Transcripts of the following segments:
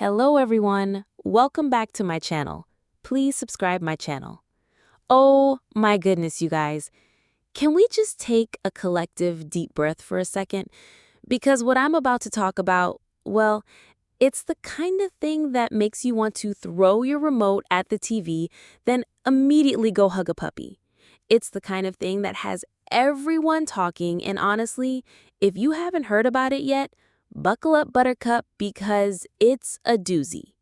Hello everyone, welcome back to my channel. Please subscribe my channel. Oh my goodness, you guys. Can we just take a collective deep breath for a second? Because what I'm about to talk about, well, it's the kind of thing that makes you want to throw your remote at the TV, then immediately go hug a puppy. It's the kind of thing that has everyone talking, and honestly, if you haven't heard about it yet, buckle up, Buttercup, because it's a doozy.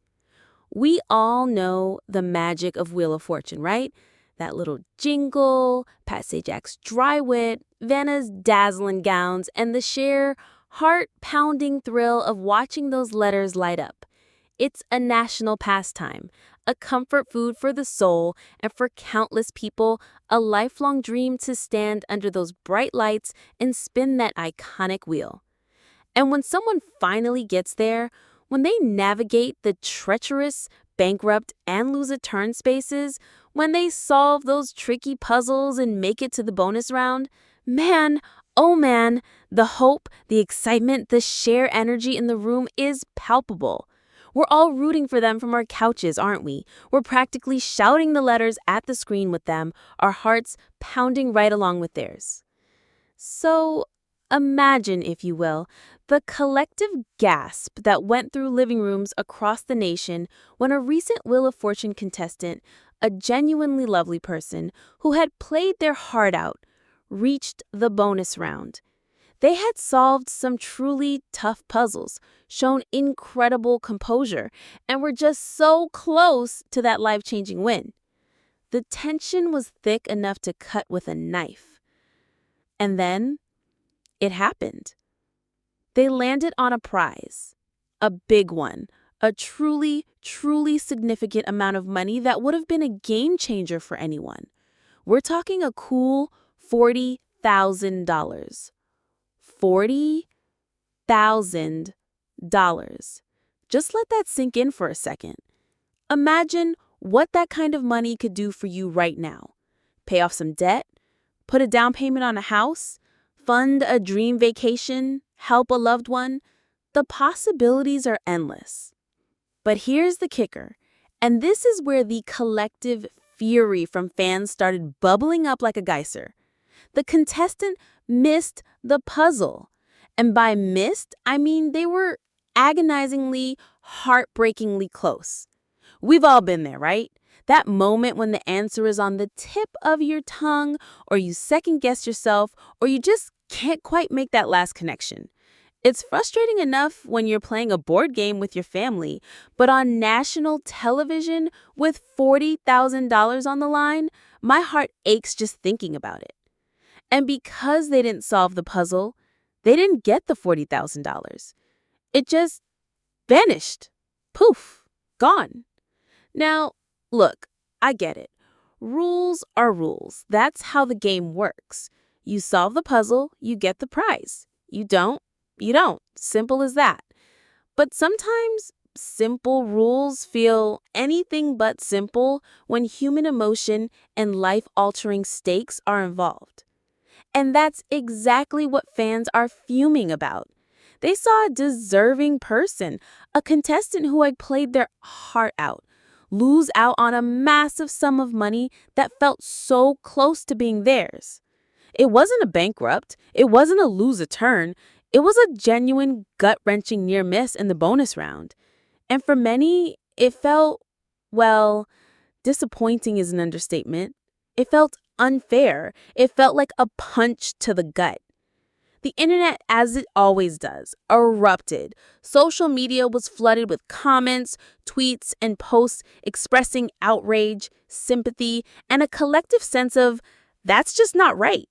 We all know the magic of Wheel of Fortune, right? That little jingle, Pat Sajak's dry wit, Vanna's dazzling gowns, and the sheer, heart-pounding thrill of watching those letters light up. It's a national pastime, a comfort food for the soul, and for countless people, a lifelong dream to stand under those bright lights and spin that iconic wheel. And when someone finally gets there, when they navigate the treacherous, bankrupt, and lose-a-turn spaces, when they solve those tricky puzzles and make it to the bonus round, man, oh man, the hope, the excitement, the sheer energy in the room is palpable. We're all rooting for them from our couches, aren't we? We're practically shouting the letters at the screen with them, our hearts pounding right along with theirs. So, imagine, if you will, the collective gasp that went through living rooms across the nation when a recent Wheel of Fortune contestant, a genuinely lovely person who had played their heart out, reached the bonus round. They had solved some truly tough puzzles, shown incredible composure, and were just so close to that life-changing win. The tension was thick enough to cut with a knife. And then it happened. They landed on a prize, a big one, a truly, truly significant amount of money that would have been a game changer for anyone. We're talking a cool $40,000. $40,000. Just let that sink in for a second. Imagine what that kind of money could do for you right now. Pay off some debt, put a down payment on a house, fund a dream vacation, help a loved one. The possibilities are endless. But here's the kicker, and this is where the collective fury from fans started bubbling up like a geyser. The contestant missed the puzzle. And by missed, I mean they were agonizingly, heartbreakingly close. We've all been there, right? That moment when the answer is on the tip of your tongue, or you second-guess yourself, or you just can't quite make that last connection. It's frustrating enough when you're playing a board game with your family, but on national television with $40,000 on the line, my heart aches just thinking about it. And because they didn't solve the puzzle, they didn't get the $40,000. It just vanished. Poof, gone. Now, look, I get it. Rules are rules. That's how the game works. You solve the puzzle, you get the prize. You don't, you don't. Simple as that. But sometimes simple rules feel anything but simple when human emotion and life-altering stakes are involved. And that's exactly what fans are fuming about. They saw a deserving person, a contestant who had played their heart out, lose out on a massive sum of money that felt so close to being theirs. It wasn't a bankrupt. It wasn't a lose-a-turn. It was a genuine, gut-wrenching near miss in the bonus round. And for many, it felt, well, disappointing is an understatement. It felt unfair. It felt like a punch to the gut. The internet, as it always does, erupted. Social media was flooded with comments, tweets, and posts expressing outrage, sympathy, and a collective sense of, that's just not right.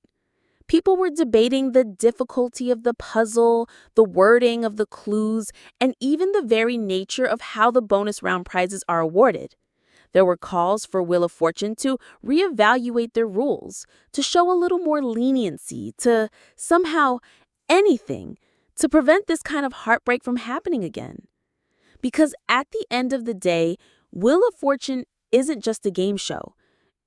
People were debating the difficulty of the puzzle, the wording of the clues, and even the very nature of how the bonus round prizes are awarded. There were calls for Wheel of Fortune to reevaluate their rules, to show a little more leniency, to somehow anything to prevent this kind of heartbreak from happening again. Because at the end of the day, Wheel of Fortune isn't just a game show.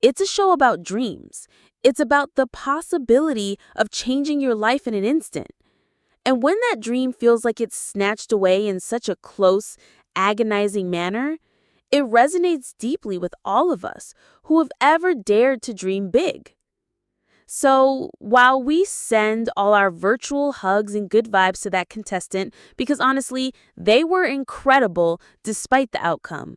It's a show about dreams. It's about the possibility of changing your life in an instant. And when that dream feels like it's snatched away in such a close, agonizing manner, it resonates deeply with all of us who have ever dared to dream big. So, while we send all our virtual hugs and good vibes to that contestant, because honestly, they were incredible despite the outcome,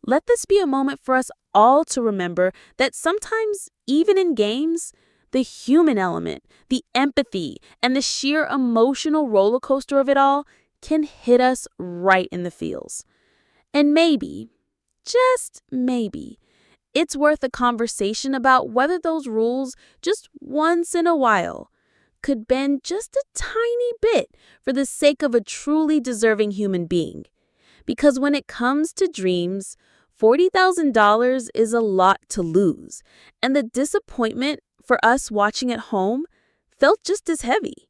let this be a moment for us all to remember that sometimes, even in games, the human element, the empathy, and the sheer emotional roller coaster of it all can hit us right in the feels. And maybe, just maybe, it's worth a conversation about whether those rules, just once in a while, could bend just a tiny bit for the sake of a truly deserving human being. Because when it comes to dreams, $40,000 is a lot to lose, and the disappointment for us watching at home felt just as heavy.